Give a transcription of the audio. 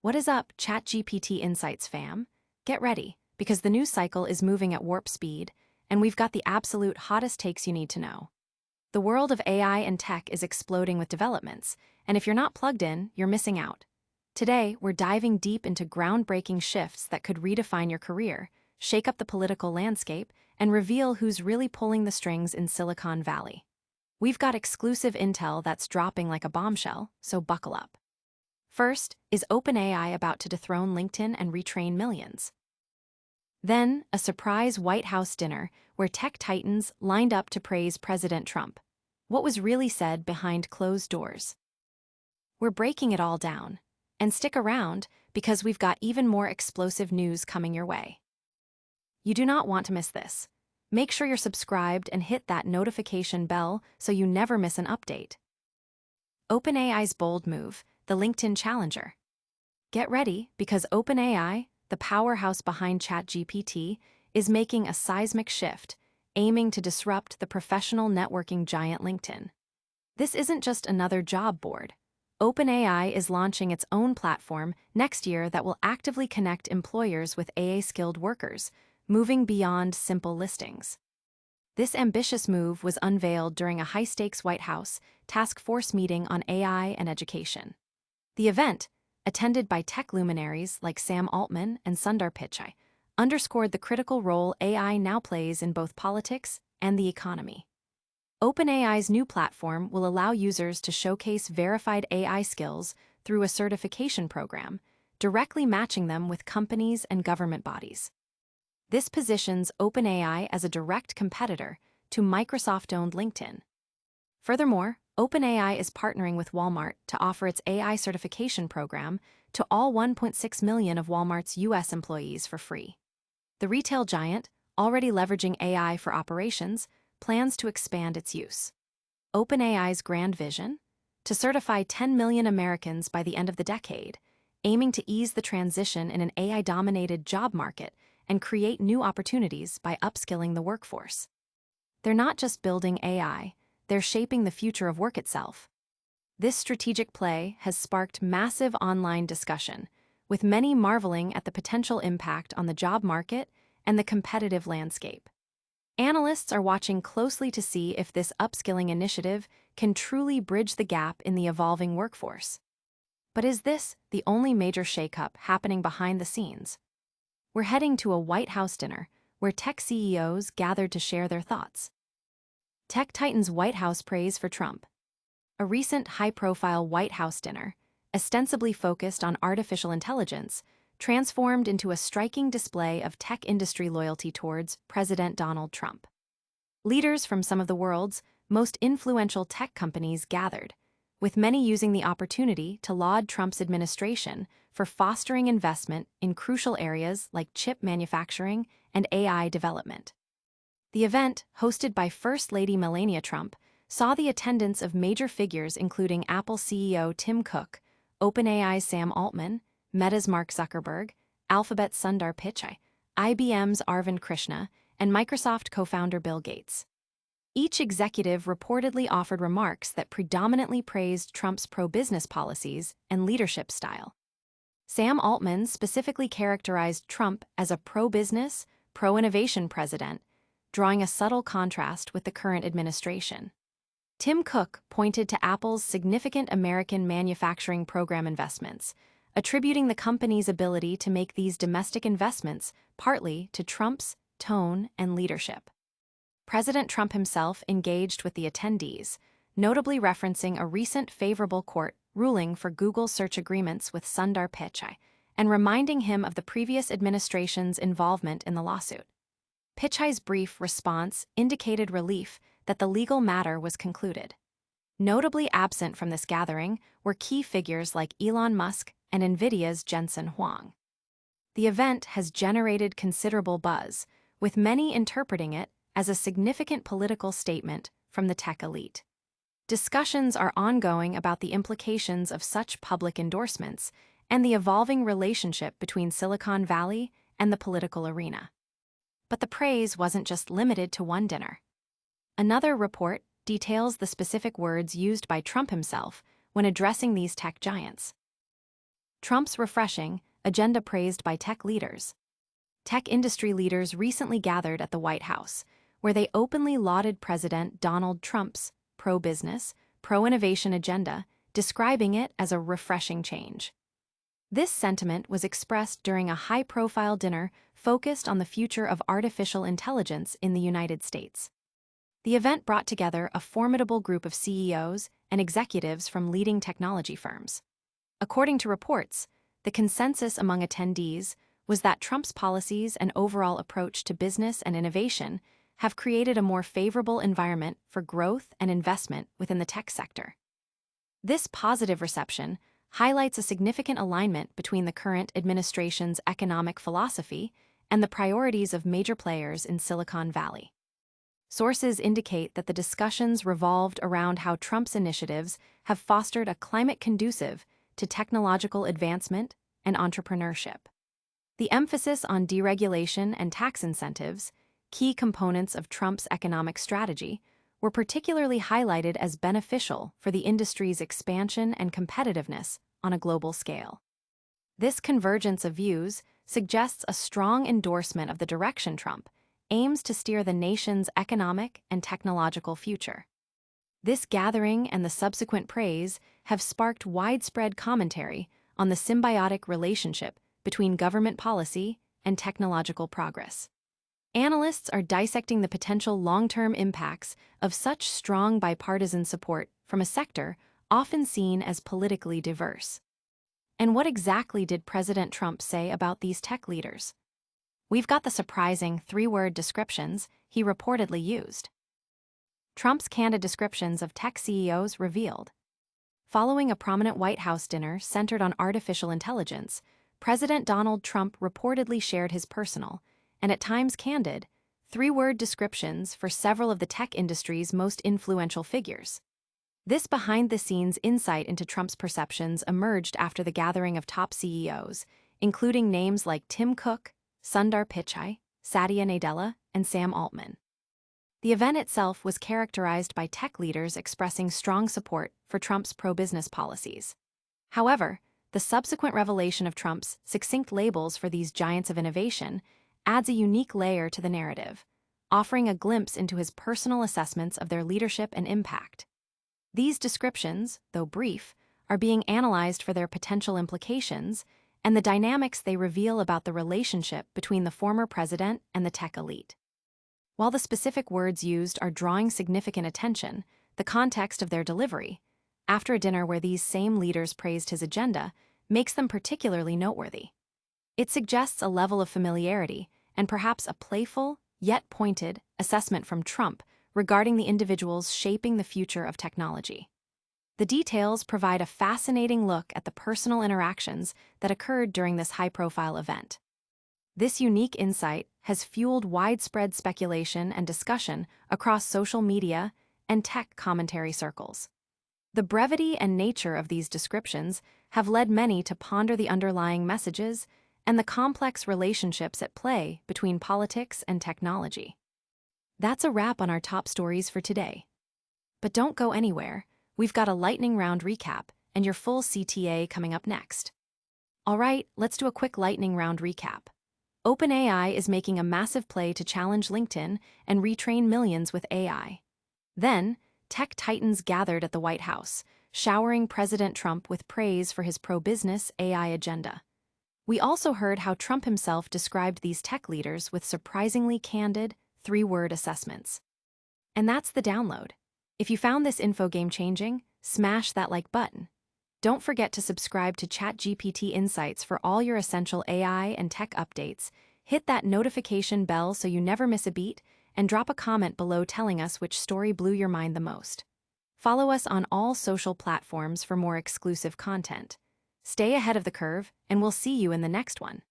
What is up, ChatGPT Insights fam? Get ready, because the news cycle is moving at warp speed, and we've got the absolute hottest takes you need to know. The world of AI and tech is exploding with developments, and if you're not plugged in, you're missing out. Today, we're diving deep into groundbreaking shifts that could redefine your career, shake up the political landscape, and reveal who's really pulling the strings in Silicon Valley. We've got exclusive intel that's dropping like a bombshell, so buckle up. First, is OpenAI about to dethrone LinkedIn and retrain millions? Then, a surprise White House dinner where tech titans lined up to praise President Trump. What was really said behind closed doors? We're breaking it all down. And stick around, because we've got even more explosive news coming your way. You do not want to miss this. Make sure you're subscribed and hit that notification bell so you never miss an update. OpenAI's bold move, the LinkedIn challenger. Get ready, because OpenAI, the powerhouse behind ChatGPT, is making a seismic shift, aiming to disrupt the professional networking giant LinkedIn. This isn't just another job board. OpenAI is launching its own platform next year that will actively connect employers with AI-skilled workers, moving beyond simple listings. This ambitious move was unveiled during a high-stakes White House task force meeting on AI and education. The event, attended by tech luminaries like Sam Altman and Sundar Pichai, underscored the critical role AI now plays in both politics and the economy. OpenAI's new platform will allow users to showcase verified AI skills through a certification program, directly matching them with companies and government bodies. This positions OpenAI as a direct competitor to Microsoft-owned LinkedIn. Furthermore, OpenAI is partnering with Walmart to offer its AI certification program to all 1.6 million of Walmart's U.S. employees for free. The retail giant, already leveraging AI for operations, plans to expand its use. OpenAI's grand vision? To certify 10 million Americans by the end of the decade, aiming to ease the transition in an AI-dominated job market and create new opportunities by upskilling the workforce. They're not just building AI, they're shaping the future of work itself. This strategic play has sparked massive online discussion, with many marveling at the potential impact on the job market and the competitive landscape. Analysts are watching closely to see if this upskilling initiative can truly bridge the gap in the evolving workforce. But is this the only major shakeup happening behind the scenes? We're heading to a White House dinner where tech CEOs gathered to share their thoughts. Tech titans' White House praise for Trump. A recent high-profile White House dinner, ostensibly focused on artificial intelligence, transformed into a striking display of tech industry loyalty towards President Donald Trump. Leaders from some of the world's most influential tech companies gathered, with many using the opportunity to laud Trump's administration for fostering investment in crucial areas like chip manufacturing and AI development. The event, hosted by First Lady Melania Trump, saw the attendance of major figures including Apple CEO Tim Cook, OpenAI's Sam Altman, Meta's Mark Zuckerberg, Alphabet's Sundar Pichai, IBM's Arvind Krishna, and Microsoft co-founder Bill Gates. Each executive reportedly offered remarks that predominantly praised Trump's pro-business policies and leadership style. Sam Altman specifically characterized Trump as a pro-business, pro-innovation president, drawing a subtle contrast with the current administration. Tim Cook pointed to Apple's significant American manufacturing program investments, attributing the company's ability to make these domestic investments partly to Trump's tone and leadership. President Trump himself engaged with the attendees, notably referencing a recent favorable court ruling for Google search agreements with Sundar Pichai, and reminding him of the previous administration's involvement in the lawsuit. Pichai's brief response indicated relief that the legal matter was concluded. Notably absent from this gathering were key figures like Elon Musk and NVIDIA's Jensen Huang. The event has generated considerable buzz, with many interpreting it as a significant political statement from the tech elite. Discussions are ongoing about the implications of such public endorsements and the evolving relationship between Silicon Valley and the political arena. But the praise wasn't just limited to one dinner. Another report details the specific words used by Trump himself when addressing these tech giants. Trump's refreshing agenda praised by tech leaders. Tech industry leaders recently gathered at the White House, where they openly lauded President Donald Trump's pro-business, pro-innovation agenda, describing it as a refreshing change. This sentiment was expressed during a high-profile dinner focused on the future of artificial intelligence in the United States. The event brought together a formidable group of CEOs and executives from leading technology firms. According to reports, the consensus among attendees was that Trump's policies and overall approach to business and innovation have created a more favorable environment for growth and investment within the tech sector. This positive reception highlights a significant alignment between the current administration's economic philosophy and the priorities of major players in Silicon Valley. Sources indicate that the discussions revolved around how Trump's initiatives have fostered a climate conducive to technological advancement and entrepreneurship. The emphasis on deregulation and tax incentives, key components of Trump's economic strategy, were particularly highlighted as beneficial for the industry's expansion and competitiveness on a global scale. This convergence of views suggests a strong endorsement of the direction Trump aims to steer the nation's economic and technological future. This gathering and the subsequent praise have sparked widespread commentary on the symbiotic relationship between government policy and technological progress. Analysts are dissecting the potential long-term impacts of such strong bipartisan support from a sector often seen as politically diverse. And what exactly did President Trump say about these tech leaders? We've got the surprising three-word descriptions he reportedly used. Trump's candid descriptions of tech CEOs revealed. Following a prominent White House dinner centered on artificial intelligence, President Donald Trump reportedly shared his personal, and at times candid, three-word descriptions for several of the tech industry's most influential figures. This behind-the-scenes insight into Trump's perceptions emerged after the gathering of top CEOs, including names like Tim Cook, Sundar Pichai, Satya Nadella, and Sam Altman. The event itself was characterized by tech leaders expressing strong support for Trump's pro-business policies. However, the subsequent revelation of Trump's succinct labels for these giants of innovation adds a unique layer to the narrative, offering a glimpse into his personal assessments of their leadership and impact. These descriptions, though brief, are being analyzed for their potential implications and the dynamics they reveal about the relationship between the former president and the tech elite. While the specific words used are drawing significant attention, the context of their delivery, after a dinner where these same leaders praised his agenda, makes them particularly noteworthy. It suggests a level of familiarity and perhaps a playful, yet pointed, assessment from Trump regarding the individuals shaping the future of technology. The details provide a fascinating look at the personal interactions that occurred during this high-profile event. This unique insight has fueled widespread speculation and discussion across social media and tech commentary circles. The brevity and nature of these descriptions have led many to ponder the underlying messages and the complex relationships at play between politics and technology. That's a wrap on our top stories for today. But don't go anywhere. We've got a lightning round recap and your full CTA coming up next. All right, let's do a quick lightning round recap. OpenAI is making a massive play to challenge LinkedIn and retrain millions with AI. Then, tech titans gathered at the White House, showering President Trump with praise for his pro-business AI agenda. We also heard how Trump himself described these tech leaders with surprisingly candid, three-word assessments. And that's the download. If you found this info game-changing, smash that like button. Don't forget to subscribe to ChatGPT Insights for all your essential AI and tech updates. Hit that notification bell so you never miss a beat, and drop a comment below telling us which story blew your mind the most. Follow us on all social platforms for more exclusive content. Stay ahead of the curve, and we'll see you in the next one.